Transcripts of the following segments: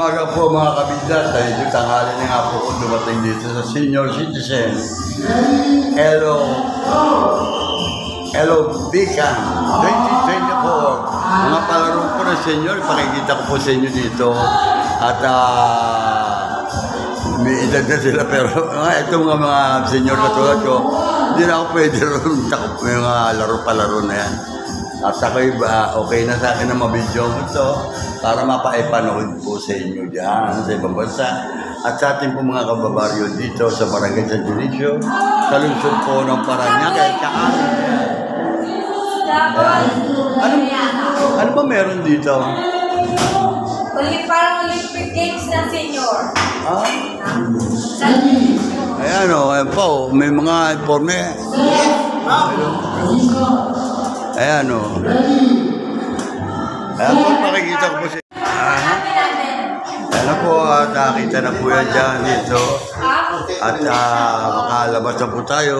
umaga po mga kabidlat. Dahil tanghali na nga po kung dumating dito sa senior citizen. Hello Bican 2024. Mga palaro po ng senior, pakikita ko po sa inyo dito. At may edad na sila pero itong mga senior na tulad ko, hindi na ako pwede rin takot may mga laro-palaro na yan. At ako'y okay na sa akin na mabidyo ito para mapaipanood po sa inyo dyan sa ibang bansa. At sa ating po mga kababaryo dito sa Barangay San Dionisio, sa lungsod po ng Parañaque, ano ba meron dito? Parang Olympic Games ng senior. Ayan o, ayan po, may mga informe. Ayan o. Ayan po, pakikita ko po siya. Ayan po, at nakita na po yan dyan dito. At makalabas na po tayo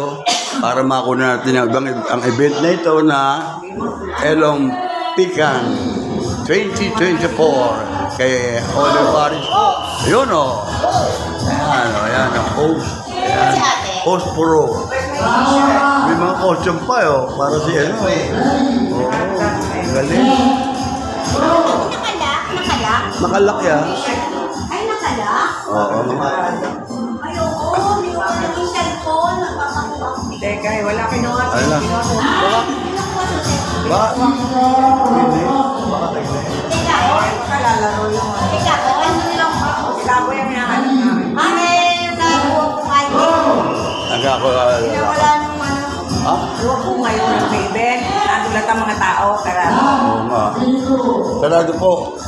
para makuna natin ang event na ito na Elong Pican 2024 kay Olivares po. Ayun o. Ayan ang host. Ayan, host pro. May mga costume pa yun. Para si ano. Galing. Nakalak yan. Ay, nakalak? Oo. Ay, oo. Yung cellphone. Teka, wala kinuha. Ayan. Baka hindi. Baka tagle. Teka, Kalalaro yung ano. teka, ano nilang ba? Sila ko yung hinahanap namin. Nakuha ko kayo. Wala nung ano. Ha? Luwa po ngayon ng event. Nagulat ang mga tao. Tara. Oo nga. Sarado po.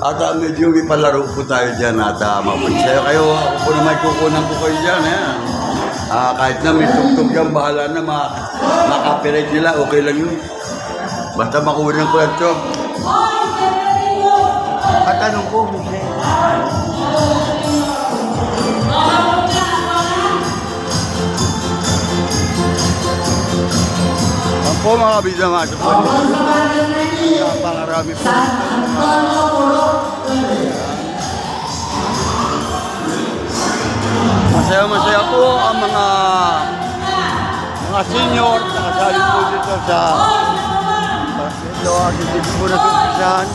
At medyo may palaro po tayo dyan at mapunsayo kayo. Ako po naman kukunan ko kayo dyan. Kahit na may tugtog yan, bahala na makapirate nila. Okay lang yun. Basta makunan ko lang ito. At tanong ko, ang po mga kabidang mga ito po. Pangarami po. Masaya po ang mga senior na kasali po dito sa ito ang hindi po nasupisahan.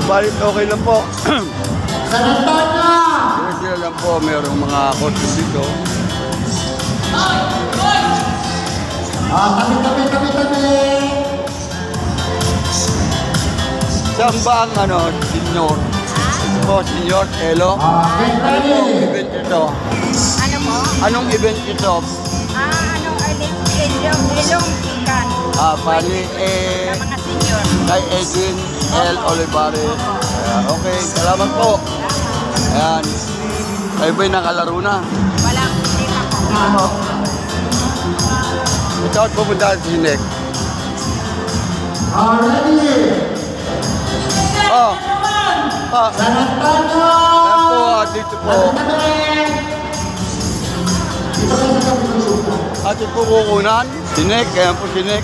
Subalit okay lang po. Sila lang po mayroong mga costume dito. Saan ba ang senior? Senior, Elo? Anong event ito? Ano mo? Anong event ito? Elong Pican. Bali, Sa mga senior. kay Edwin L. Olivares. Okay, salamat po. Ayan. Kayo ba'y nakalaro na? Wala akong tema ko. Ito at pupunta sa Sinek. Ayan po, dito po. Atin po kukunan. Sinek, ayan po Sinek.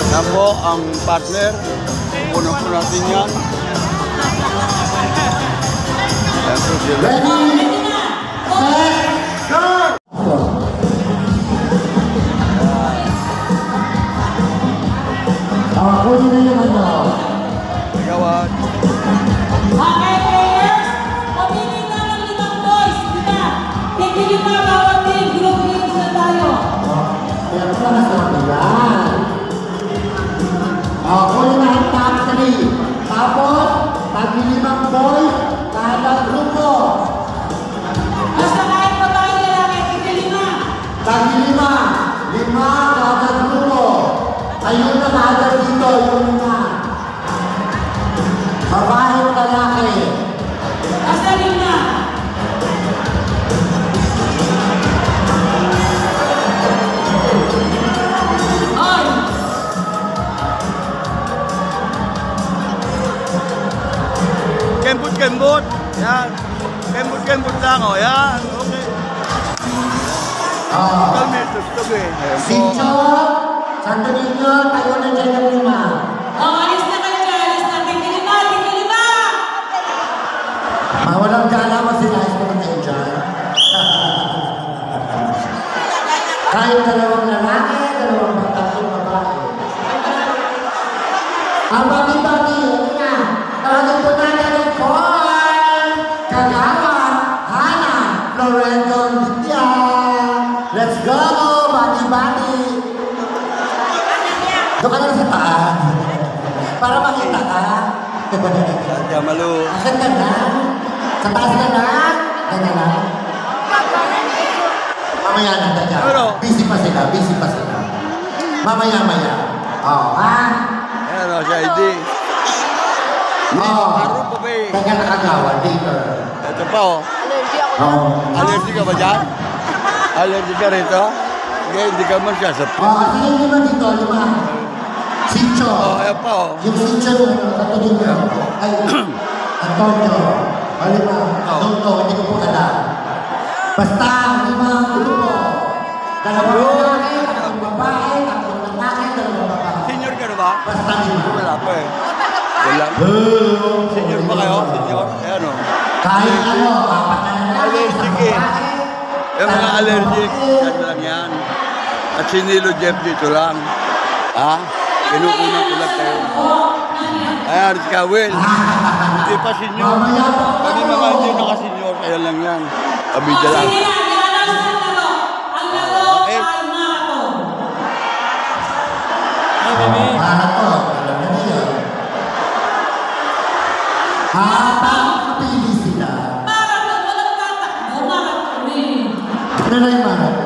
Ayan po ang partner. Puno po natin yan. Ayan po sila. Gawad. Okay, players, pamili na ng 5 boys. Kita, tigil pa bawat team, group games na tayo. Kunin na ang top 3. Tapos, tag-5 boys, kada grupo. Basta kahit babae lalaki, tigil 5. Tag-5, 5 kada grupo. Ayun na kada dito, yung 5. Babae o lalaki. Basta 5. On! Kembut. Yan. Kembut lang o. Yan. Okay. Kami, tustoy. Ayan po. Sityo, Santo Niño, tayo na dyan ng 5. Oh, alis na kayo dyan, alis na. Tigil 5, tigil 5! Kaya malo. Asan ka na? Sa taas ka na? Ganyan na. Mamaya na, dadya. Ano? Busy pa sila, busy pa sila. Mamaya-maya. Oo, ha? Ayan o, si ID. Oo. Paro pa ba eh. Teka nakagawa, later. Ito pa o. Oo. Allergy ka ba dyan? Allergy ka rito? Hindi, hindi ka man siya sa... Oo, sige lima dito, lima. Sincho. Oh, ayan pa o. Yung sincho yung katulad niyo. Ay, Antonio. O lima. Antonio, hindi ko po alam. Basta, lima grupo. Dalawang lalaki, tatlong babae, tatlong lalaki, dalawang babae. Senior ka na ba? Basta lima. Wala pa eh. Wala. Senior ba kayo? Senior? Ayan o. Kahit ano, apat na lalaki, Allergic isang eh. babae. Yung mga allergic, yan lang yan. At si Nilo Jeff dito lang. Ha? Kinukunan ko lang kayo. Ayan, si Kawil. Hindi pa senior. Kami mga hindi naka-senior, kaya lang yan. Kabidya lang. Sige na, i-announce na ang laro. Ang laro Okay. ay marathon. Marathon, alam na niyo. Habang pili sila, Marathon, walang tatakbo, marathon eh. ano na yung marathon?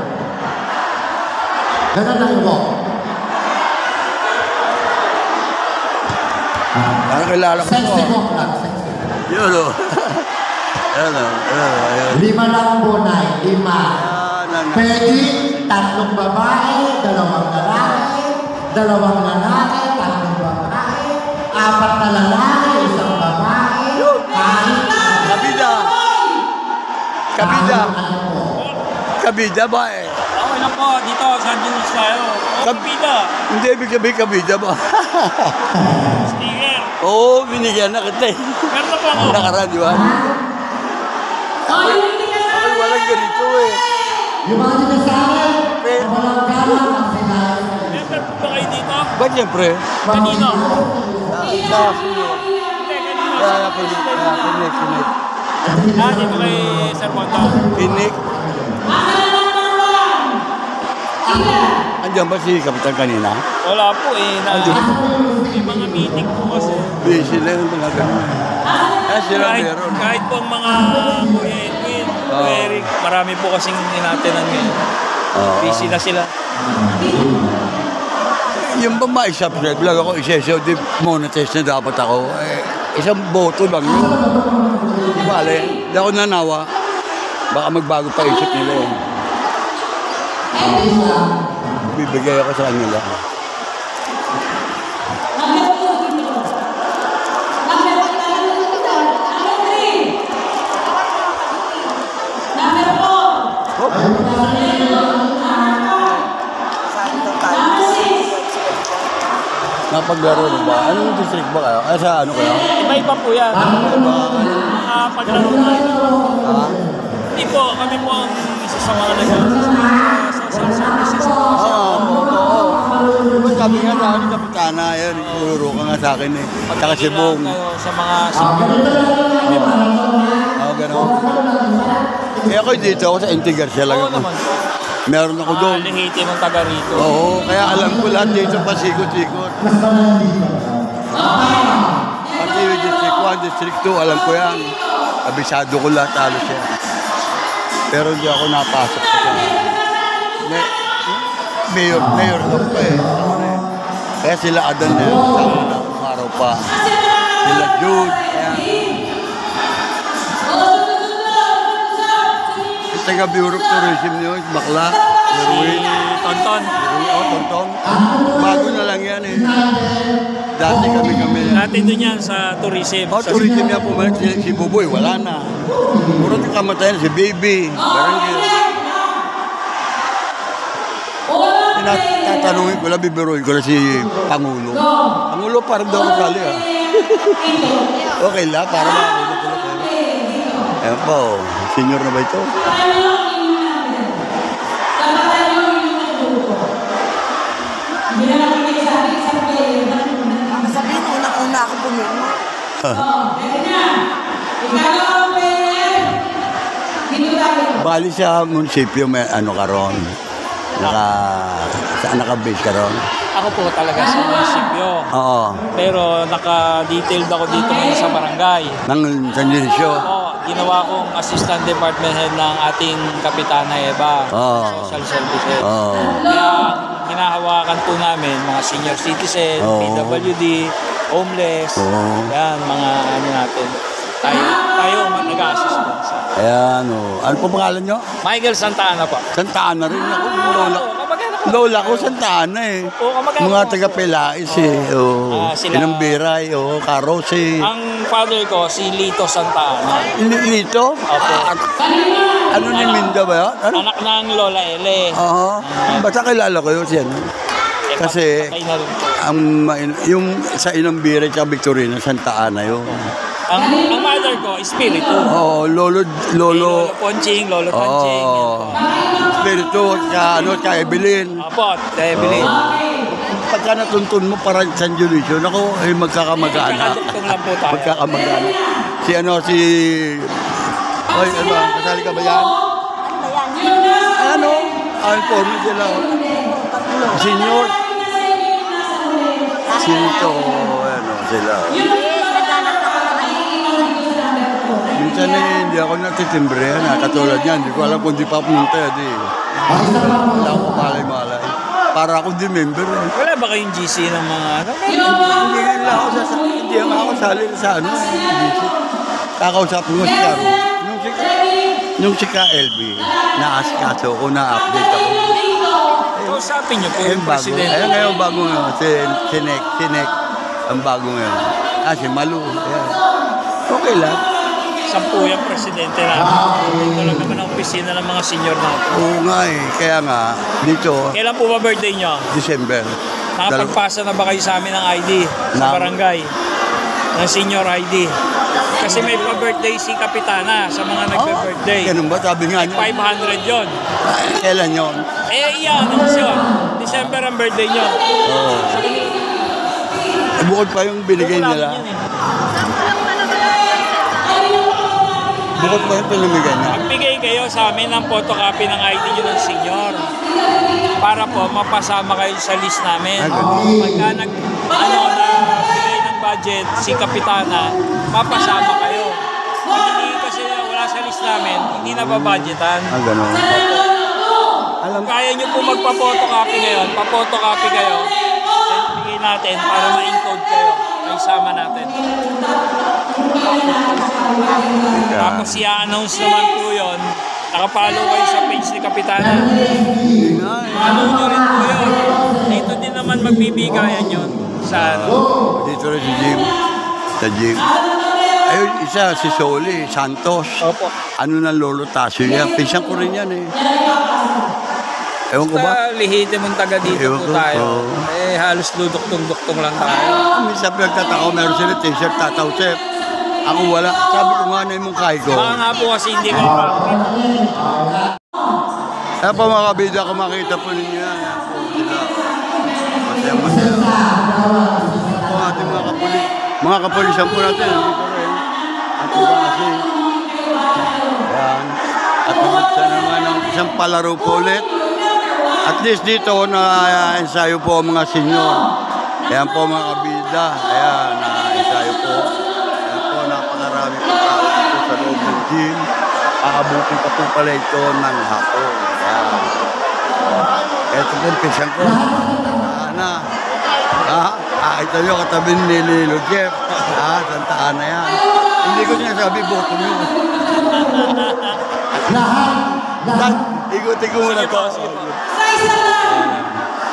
Ganun lang yung walk. Parang kilala ko Sexy po. walk lang, sexy. Yun o. Ayan o. Ayan. Lima lang bunay, lima. Ayan. Pwede, tatlong babae, dalawang lalaki, tatlong babae, apat na lalaki, isang babae, kahit Kabida. Kabida. ano po. Kabida ba eh? Okay lang po, dito, San Luis tayo. Kapida, Hindi, ibig sabihin kabida ba? sticker. Oo, binigyan na kita eh. Meron na po ako. Nakaraan, di ba? Oh, hindi ka na. Ay, walang ganito eh. Yung mga dinasabi, walang galang ang sinabi. Member po ba kayo dito? Ba't siyempre? Kanino? Sa senior. Kaya kinik. Ah, dito kay Sir Mondo. Kinik. Andiyan ba si Kapitan kanina? Wala po eh. May mga meeting po kasi. Busy na yung mga ganun. Kaya sila meron. Kahit po ang mga Kuya Edwin, Oo. Kuya Eric, marami po kasing inatenan ngayon. Oo. Busy na sila. Yung ba ma-subscribe lang ako, isa-isa, di monetize na dapat ako. Eh, isang boto lang yun. Di ba, di ako nanawa. Baka magbago pa isip nila eh. Bibigay ako sa kanila. Napaglaro na ba? Anong district ba kayo? Ah, sa ano kayo? Iba-iba po yan. Mga paglaro na. Ha? Hindi po, kami po ang isa sa mga sa services po. Diba sabi nga sa akin, Kapitana, yan, ituturo ka nga sa akin eh. Tsaka si Bong. Sa mga senior. Oo, gano'n. Eh ako dito, ako sa Inti Garcia lang Oo ako. naman. Meron ako doon. Lihiti ng taga rito. Oo, kaya alam ko lahat dito pasikot-sikot. Pati yung District 1, District 2, alam ko yan. Abisado ko lahat, halos yan. Pero hindi ako napasok sa mayor lang pa eh. Kaya sila Adan na yan, sa unang araw pa. Sila Jude, ayan. Yung taga Bureau of Tourism yun, bakla, Erwin. Tonton. Oo, Tontong. Bago na lang yan eh. Dati kami. Dati doon yan sa tourism. Oh, tourism yan po, si Buboy, wala na. Puro yung kamatayan, si Baby, Barangay. Tatanungin ko lang, bibiruin ko lang si Pangulo. Pangulo, parang daw kasali ah. Okay lang, parang makakulo ko lang. Ayan po, senior na ba ito? Sabihin, unang-una ako pumirma. Bali sa munisipyo, may ano ka ron. Naka-base ka ron. Ako po talaga sa munisipyo. Oo. Pero naka-detailed ako dito ngayon sa barangay. Ng San Dionisio. Ginawa kong assistant department head ng ating Kapitana Eva. Social services. Kaya hinahawakan po namin mga senior citizen, PWD, homeless. Yan, mga ano natin. Tayo nag-assist po. Ayan, Ano po pangalan nyo? Michael Santa Ana po. Santa Ana rin ako. Lola ko Santa Ana eh. Mga taga-Pelais eh. Inambiray, Karose. Ang father ko, si Lito Santa Ana. Lito? Opo. Ano ni Minda ba yun? Ano? Anak ng Lola Ele. Basta kilala ko yun siya. Kasi Patay na rin po. yung sa Inambiray at Victorina, Santa Ana yun. Ang mother ko, Espiritu. Lolo Lolo Ponching, Lolo Ponching. Espiritu, ka Evelyn. Apo, Evelyn. Pagka natuntun mo para San Dionisio, naku, magkakamag-anak. Magkakaduktong lang po tayo. Magkakamag-anak. Oy, kasali ka ba yan? Informe sila. Senior. Sinto, sila. Minsan hindi ako natitimbre katulad yan. Hindi ko alam kung di pa pumunta yan. Wala akong malay-malay. Para akong di member eh. Wala ba kayong GC ng mga ano? Hindi nga ako sali sa GC. Kakausapin ko si Caro. Yung si LB, na-askaso ko, na-update ako. Kausapin niyo po yung Bago. presidente. Ayun ngayon, bago ngayon. Si Nek. Ang bago ngayon. Si Malu. Ayan. Okay lang. Sampu yung presidente namin. Ito lang naman ang opisina ng mga senior natin. Oo nga eh. Kaya nga, dito, Kailan po ba birthday niyo? December. Nakapagpasa na ba kayo sa amin ng ID sa barangay? Ng senior ID? Kasi may pa-birthday si Kapitana sa mga nagbe-birthday. Ganun ba? Sabi nga niya. 500 yon. Kailan yun? I-announce yun. December ang birthday niyo. Oo. Bukod pa yung binigay nila. Bukod pa yung pinamigay niya. Magbigay kayo sa amin ng photocopy ng ID nyo ng senior para po mapasama kayo sa list namin. Pagka nagbigay ng budget si Kapitana, mapasama kayo. Pag hindi kasi wala sa list namin, hindi na babudgetan. Ganun. Kung kaya nyo po magpa-photocopy ngayon, pa-photocopy kayo, then bigay natin para ma-encode kayo. Ay sama natin. Tapos i-announce naman po yun. Nakapalo kayo sa page ni Kapitana. Ano nyo rin po yun. Dito din naman magbibigayan yun. Sa Dito rin si Jim. Sa Jim. Ayun, isa, si Soli Santos. Opo. Ano ng Lolo Tasio yan? Pinsan ko rin yan eh. Ewan ko ba? Basta lihitin mong taga dito Ewan po ko, tayo. oo. Halos duduktong-duktong lang tayo. Minsan pinagtataka ko, meron sila t-shirt, Tataw Chef. Ako wala. Sabi ko nga na yung mungkay ko. Baka nga po kasi hindi ko pa. Kaya po mga kabida, kung makita po ninyo yan. Yan po sila. Masaya-masaya. Yan po ating mga kapulis. Mga kapulisan po natin. Dito rin. At iba kasi. Yan. At pumunta naman ng isang palaro po ulit. At least dito na-ensayo po ang mga senior. Ayan po mga kabida. Ayan, na-ensayo po. Ayan po, napakarami po tao dito sa loob ng gym. Aabutin pa po pala ito ng hapon. Ayan. Ito po, pisan ko. Ito nyo katabi ni Lilo Jeff. Santa Ana yan. Hindi ko sinasabi, boto nyo. Lahat. Ikutin ko muna to.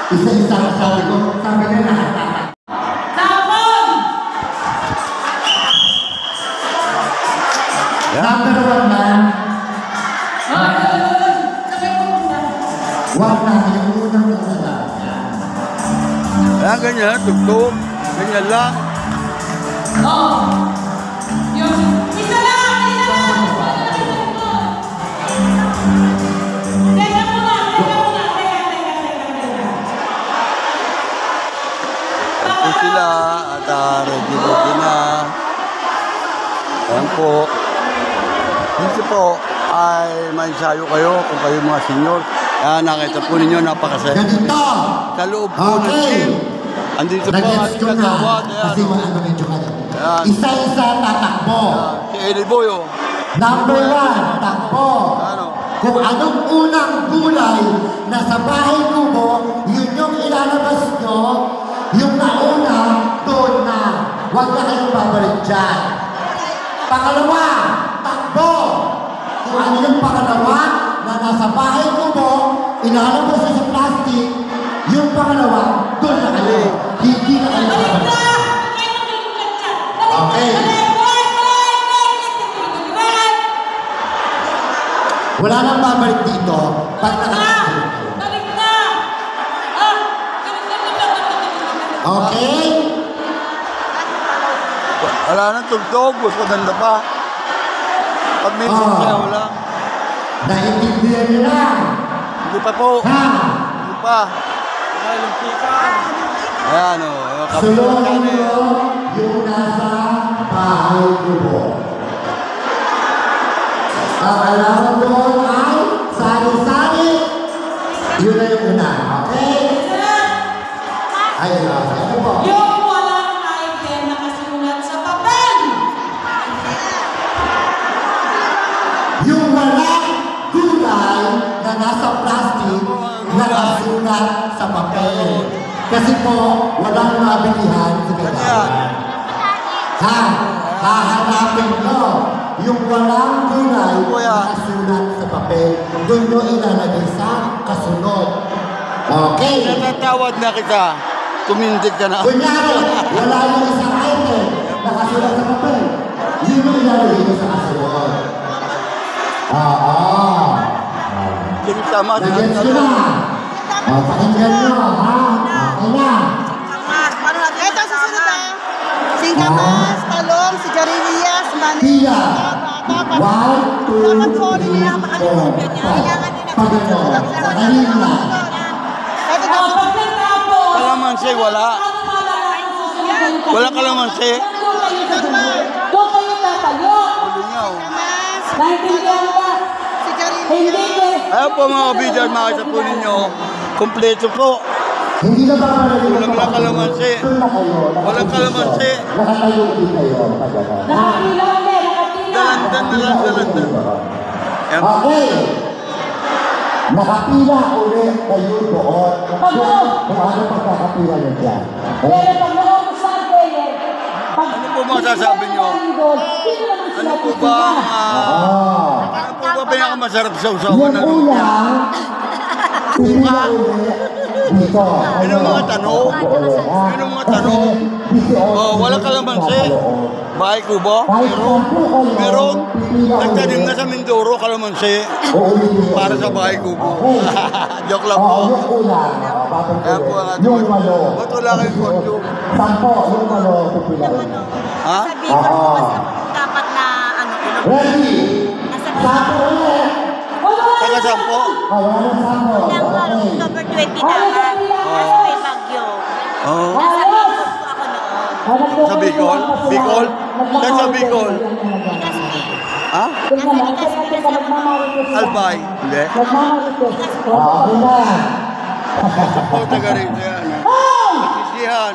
Isa-isa ang sabi ko. Sabi nila. Number 1 man. Wag na, yung unang-una. Ayan, ganyan, tugtog. Ganyan lang. Ito sila at ready na. Ayan po. Dito po ay may ensayo kayo kung kayo mga senior. Nakita po ninyo, napakasaya. Ganito. Sa loob po ng Okay. gym. Andito po ang Nag-gets ating ko na. kagawad. Kasi ano medyo ka na. Ayan. Isa-isa tatakbo. Si Eli Boy, oh. Number 1, takbo. Ano? Kung anong unang gulay na sa bahay kubo, yun yung ilalabas nyo, yung nauna, doon na. Huwag na kayong babalik dyan. Pangalawa, takbo. Kung ano yung pangalawa na nasa bahay kubo, ilalabas na sa plastic, yung pangalawa, doon na kayo. Hindi na kayo Balik babalik. na! Kaya nakikinig ka. Okay. Wala nang babalik dito pag nakakabalik. Balik na! Ah! Okay? Wala nang tugtog. Mas maganda pa. Pag minsan Ah. siya, wala. Naintindihan nyo na. Hindi pa po. Ha? Hindi pa. Ayan, oh. Sulungan nyo yung nasa bahay kubo. Ang alam doon ay sari-sari. Yun na yung una. Okay? Ayun na. Ano po? Yung walang item na kasulat sa papel. Yung walang gulay na nasa plastic na nasulat sa papel. Kasi po, walang mabilihan sa kailangan. Ha? Hahanapin nyo yung walang gulay na nasulat sa papel. Doon nyo ilalagay sa kasunod. Okay? Natatawad na kita. Tumindig ka na. Kunyari, wala yung isang item na kasulat sa papel. Yun yung ilalagay ko sa kasunod. Hindi tama. Nagets ko na. Pakinggan nyo, ha? Okay na. Ito susunod na. Singkamas, talong, sigarilyas, mani. Pia. Dapat 1, 2, dapat solid nila 3, 4, makalimpian niya. 5. Kailangan nila Pag ano, sakaling lang. Ito daw. Pagkatapos, Kalamansi, wala. ano malalaman sa susunod? Wala kalamansi. Doon kayo tatayo. Lingaw. Singkamas, Naintindihan ba? Hindi sigarilyas. eh. Ayaw po mga kabidyan, makita po ninyo. Kompleto po. Hindi na ba malalagay Walang sa papel? kalamansi. Doon na kayo. Walang kalamansi. Nakatayo din kayo. Pagkaka. Nakapila ulit, nakapila. Dalandan na lang, dalandan. Ayan. Okay. Nakapila ulit kayo doon. Kung ano pagkakapila nyo dyan. Pero pag nakukusan kayo, pag Ano po masasabi nyo? Ano po ba ang ano po ba pinakamasarap sa usawan Yung na lumpia? ulang, pila ulit dito. Yun ang mga tanong. Yun ang mga tanong. Oh, walang kalamansi. Bahay kubo? Meron. Meron. Nagtanim na sa Mindoro, kalamansi. Para sa bahay kubo. Joke lang po. Yung ulang, Ayan po ang ating yung walo. Ba't wala kayong kondyo? 10, yung walo, pipila ulit. Ha? Sa Bicol po kasi dapat na ano, Ready? nasa Sampo ulit. Taga-sampo? Wala na sampo. Ng Okay. October 20 dapat. Kasi may bagyo. Oo. Nasa Bicol po ako noon. Sa Bicol? Bicol? Saan sa Bicol? Ha? Albay? Hindi. Okay na. Po, taga rito yan. Sisihan.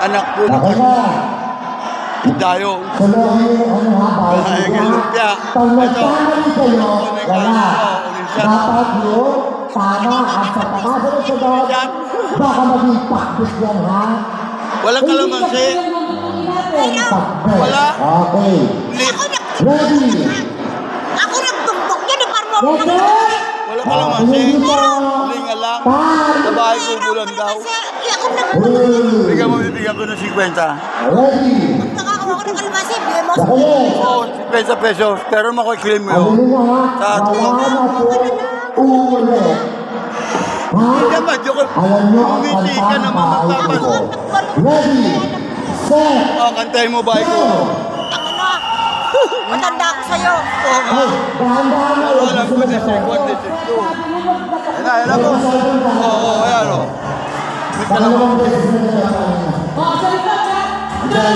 Anak po ng Okay na. Dayong. Suluhin, ano ha, bawal Ay, nila. lumpia. Pag nagkamali kayo, wala. Ulisan. Dapat yun, tama, at sa pakasunod, baka maging pakbis yan, ha? Walang kalamansi. Wala. Okay. Lip. Ready? Ako nagtumbok yan, parang mo ako Ready? Walang kalamansi. Meron. Linga lang. Five. Sa bahay ko bulan daw. Ako Three. Bigyan mo, bibigyan ko ng 50. Ready? nakakawa ko ng kalabasi. Bigyan mo. Dahil, Oo, 50 pesos. Pero makuklaim mo ano yun. nyo ha? Tatlo. Wala na po ulit. Ha? Hindi naman, joke. Alam nyo ang Umiti ka kantang naman bahay magpapas. ko. Ready? Set. Oh, kantahin mo bahay ko. Ako na. Matanda ako sa'yo. Oo nga. Ay, dahan-dahan na Pero yun. alam ko, district 1, district 2. Ayan na po. Oo, ayan o. May kalaman. Pangalawang beses na nila kanina. Diyan.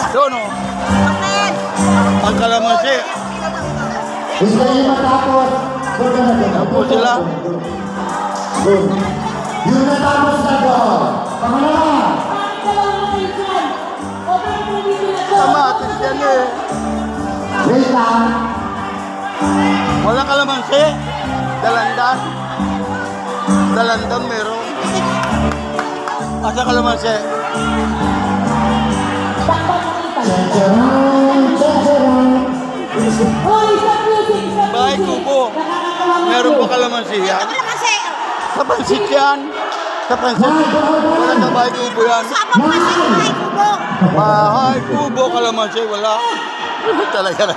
Doon o. Amen. Ang kalamansi. Gusto nyo matapos. Huwag ka na doon. Ayan po sila. Good. Yung natapos na doon. Pangalawa. Bakit dalawa na kayo dyan? O bakit hindi nila to? Kamatis yan eh. Wait lang. Wala kalamansi. Dalandan. Dalandan meron. Asa kalamansi? Bakit nakita? Chacharan, chacharan. Hoy, stop music, stop Bahay music. kubo. Nakakatawa mo Meron to. pa kalamansi yan? Wala kasi. Sa pansit yan. Sa pansit. Wala sa bahay kubo yan. Sama mo kasi yung bahay kubo. Bahay kubo kalamansi. Wala. Talaga na.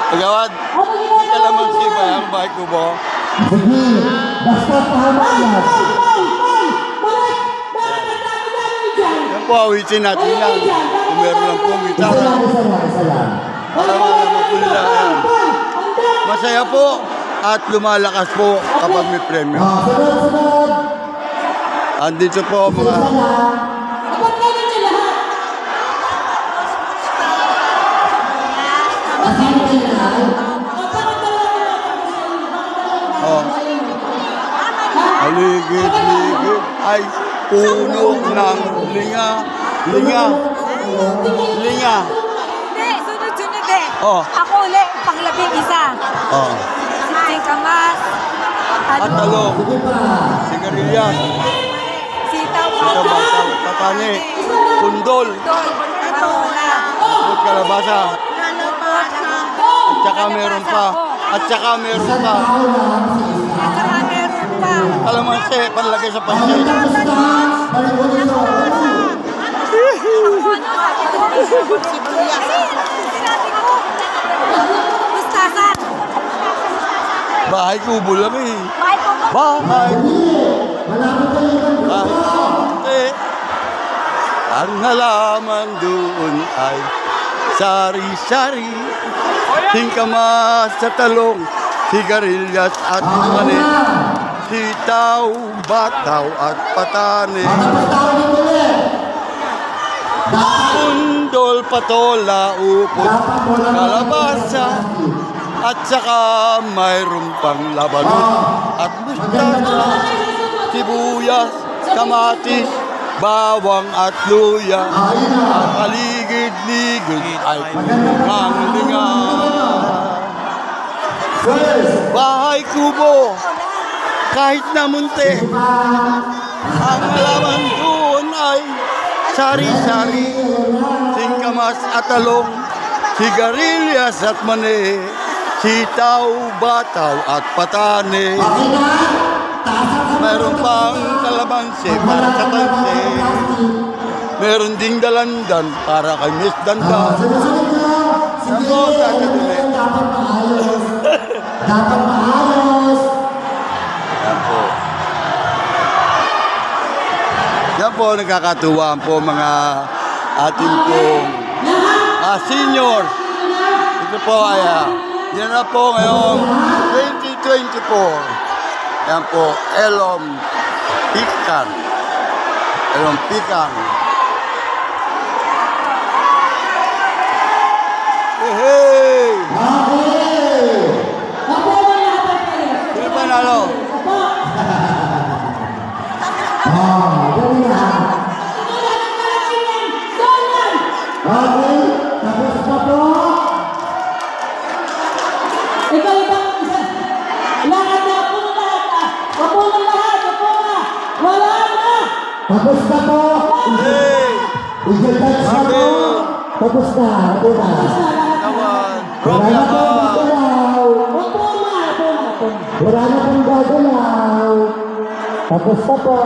Pagawad. Ano ginagawa mo? Kalamansi ba yan? Bahay kubo? Sige. Basta tama yan. Hoy! Bakit? Bakit ang dami-dami dyan? Yan po, awitin natin yan. Kung meron lang po Isa gitara. lang, isa lang, isa lang. Para malaman po nila yan. Masaya po at lumalakas po kapag may premyo. Sunod, sunod. Andito po mga... Isa lang. Kapag ganyan niya lahat. Kasama kayo na. Oh. Aligid-ligid ay puno ng linga. Linga. Linga. Hindi, sunod-sunod eh. Oh. Ako ulit, panglabing isa. Oh. Sing kamas, At talong. Sige pa. Sigarilyas. sitaw, Tabataw. Tatani. Pundol. dol, patola, At kalabasa. At saka meron pa. At saka meron pa. Tao lang si isa. at saka meron pa. Kalamansi, panlagay sa pansit. Tapos na. Balik mo dito. Ako ano, sabi ko, sibuyas. Sinabi ko, mustasan. Bahay kubo lang eh. Bahay ko ba? Bahay Malapit kayo ng Ate, ang halaman doon ay sari-sari, singkamas sa talong, sigarilyas at mani, sitaw, bataw at patani, Tapos tao din ulit. pundol, patola, upot, kalabasa, at saka mayroon pang labanon at mustasa, sibuyas, kamatis, bawang at luya. Ang kaligid-ligid ay punang linga. Bahay kubo, kahit na munti, ang halaman doon ay sari-sari, singkamas at talong, sigarilyas at mani, sitaw, bataw at patani. Okay na. Meron pang kalamansi para sa pansi. Meron ding dalandan para kay Miss Dandan. Sunod-sunod nyo. Sige. Ako, tataguli. Dapat maayos. Dapat maayos. Yan po. Yan po, nagkakatuwaan po mga ating pong senior. Ito po ay yan na po ngayong 2024. Yan po, Elom Pican. Elom Pican. Hey! Okay. Ako ang lahat kayo. Sino pa nalo? Opo. Ganun na. Dolan! Okay. Tapos pa po. Ikaw ibang isa. Lahat na, upo na lahat ah. Upo na lahat, upo na. Wala na. Tapos na po. Hey! I-touch na po. Tapos na. Upo na. Naman. Wala na pong gagalaw. Upo na, upo na, upo na. Wala na pong gagalaw. Tapos na po.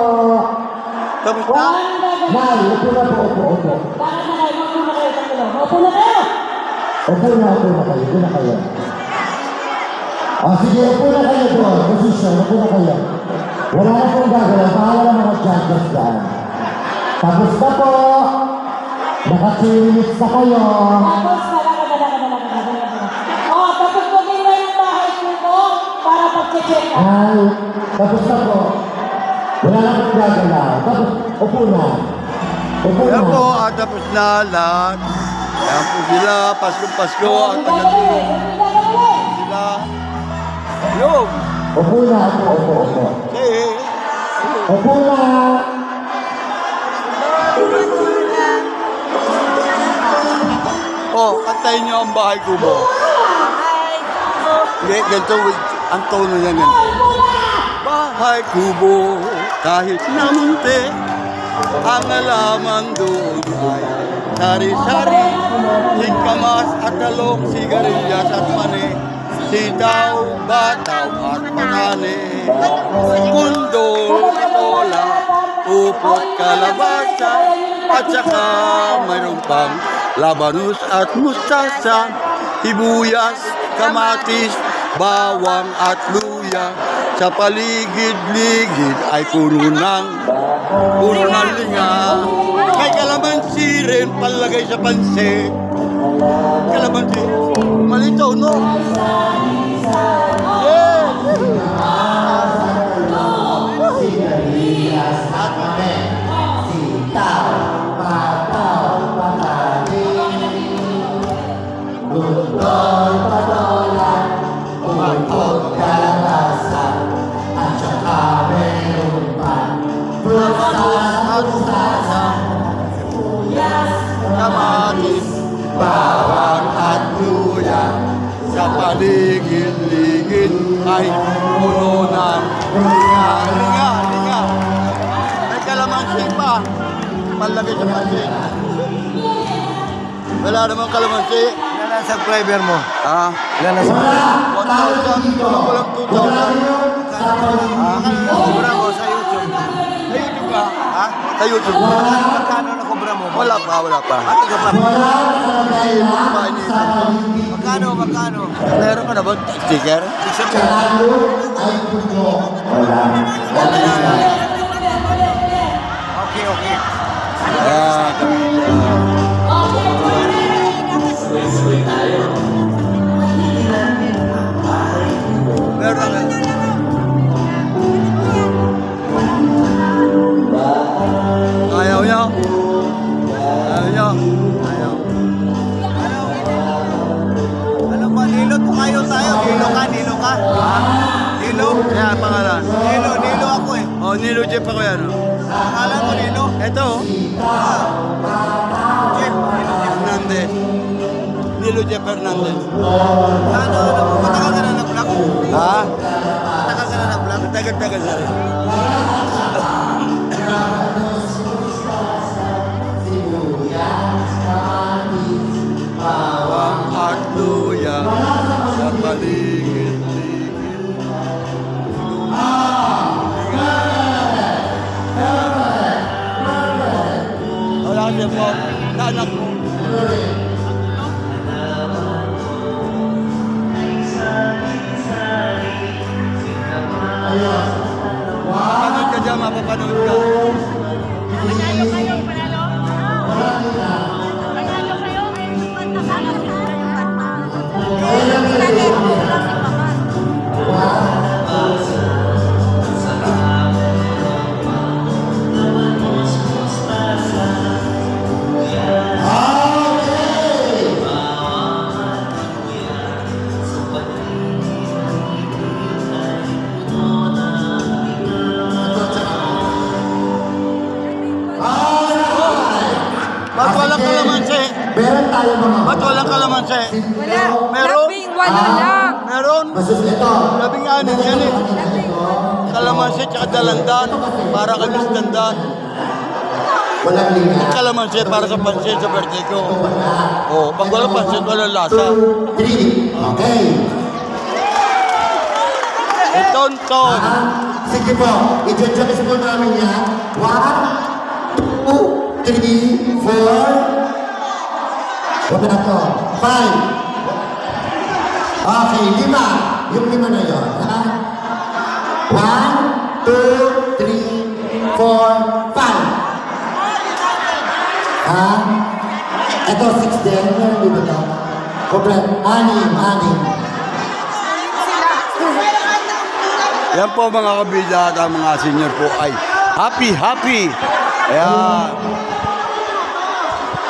Tapos na? Wala na gagawin. Nay, upo na po. Upo. Para na kayo, upo na kayo, tatlo. Upo na kayo. Upo na kayo. Upo na kayo. Sige, upo na kayo doon. Position, upo na kayo. Wala na pong gagalaw. Bahala na mga judges dyan. Tapos na po. Naka-3 minutes na kayo. Tapos, oh, tapos mag-iwan yung bahay ko para pag-check up. Ay, tapos na po. Wala na pong gagalaw. Tapos, upo na. Upo na. Yan po, tapos na lahat. Yan po sila, Pasko-Pasko at Hindi gagawin, hindi gagawin. sila. Yung! Upo na, upo. Eh, Upo na. oh, kantayin niyo ang bahay kubo. Hindi, ganito, ang tono niya ganito. Bahay kubo, kahit namunti, ang alaman doon ay sari-sari, singkamas at talong, sigarilyas at mani, sitaw, bataw at patani, mundo, patola, upot, kalabasa, at saka mayroon pang labanus at mustasa, hibuyas, kamatis, bawang at luya. Sa paligid-ligid ay puno ng linga. May kalamansi rin palagay sa pansit. Kalamansi. Malito, no? Yeah! Kamatis, bawang at luya. Sa paligid-ligid ay puno ng linga. May kalamansi pa. Palagay sa pansit. Wala namang kalamansi. Ilan ang subscriber mo? Ah, Ilan ang subscriber? 1,000. Walang 2,000. Nakobra mo sa YouTube. Sa YouTube ka? Ha? Sa YouTube. Magkano nakobra mo? Wala pa. Atiga pa. Magkano? Magkano? Meron ka na ba sticker? Okay. Meron ka. Ayaw niya. Ano ba? Nilo po kayo tayo. Nilo ka? Nilo? Yan, pangalan. Nilo ako eh. Oh, Nilo Jeff ako yan. Oh. Pangalan mo Nilo? Ito, oh. Jeff. Fernandez. Nilo Jeff Fernandez. Ano? Matagal ka na nag-vlog? Ha? Matagal ka na nag-vlog? Tagal na rin. Bawang at luya sa paligid-ligid. Wala siya po. Sa anak mo. Mapapanood ka dyan, mapapanood ka. Panalo kayo, panalo. Panalo kayo. Panalo Ba't walang kalamansi? Meron tayo mga Ba't walang kalamansi? Wala. Meron? Walo lang. Meron? Masus ito. 16 yan eh. Kalamansi tsaka dalandan. Para kami sa dandan. Walang linga. Kalamansi para sa pansit sa birthday ko. Oh, pag walang pansit, walang lasa. 2, 3. Okay. Iton-ton. Sige po. I-judge po namin yan. 1, 2, 3, 4. Wala na to. 5. Okay, 5. Yung 5 na yun. 1, 2, 3, 4, 5. Ha? Ito, 6 din. Meron ba ito? Komplet. 6. Yan po mga kabida at ang mga senior po ay happy. Ayan.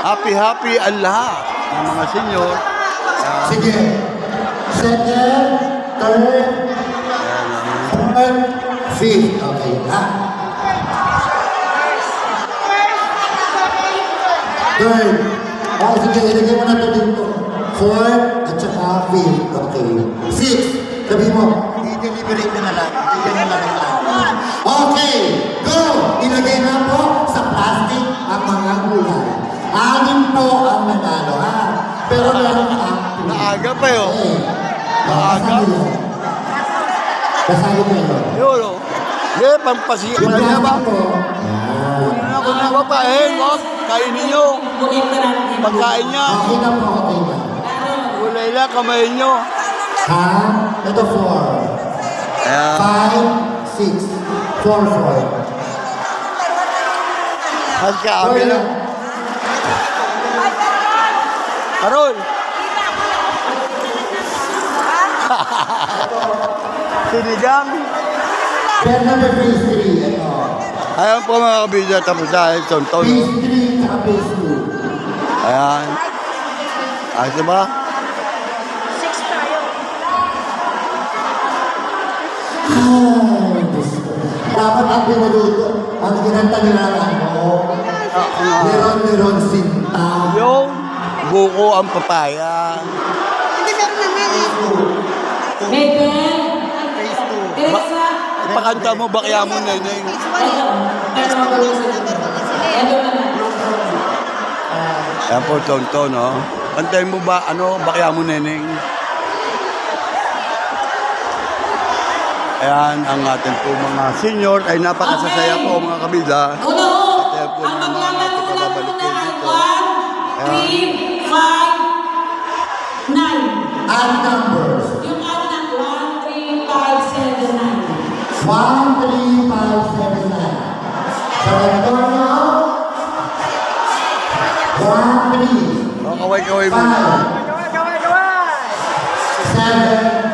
Happy ang lahat ng mga senior. Sige. Second, third, Ayan, Fourth, fifth. Okay, ha? Third. Oh, sige, ilagay mo na ito dito. Fourth, at saka fifth. Okay. Sixth. Sabi mo, i-deliberate mo na lang. I-deliberate na lang. Okay, go! Ilagay na po sa plastic ang mga gulay. Anim po ang nanalo, ha? Pero meron ang... Naaga pa yun. Maaga. Kasali kayo. Yun, o. Yeah, pampasiya. Yung Kaya ba? plastic po. Kung na ba pa, kainin nyo. Pagkain niya. Okay na po, okay na. Gulay lang, kamay nyo. Ha? Ito 4. Ayan. 5, 6, 4, 4. Mas kami lang. Karol! Sinigang. Then number phase 3. Ito. Ayan po mga kabidyo, tapos dahil tonton. Phase 3 at phase 2. Ayan. Ayos na ba? Ay, Diyos ko. Dapat ang pinuluto, ang ginanta nila ano, meron sinta. Yung buko ang papaya. Beben. Teresa. Ipakanta mo, bakya mo, neneng. Ayan po, tonton, no? Kantayin mo ba, bakya mo, neneng? Ayan, ang ating po mga senior ay napakasasaya po mga kabida. Uno. Kaya po Ang naman maglalaro natin na pababalikin muna dito. 1, 3, 5, 9. Odd numbers. Yung ano na 1, 3, 5, 7, 9. 1, 3, 5, 7, 9. Sa retorno, 1, 3, Kaway-kaway mo. 5, 7,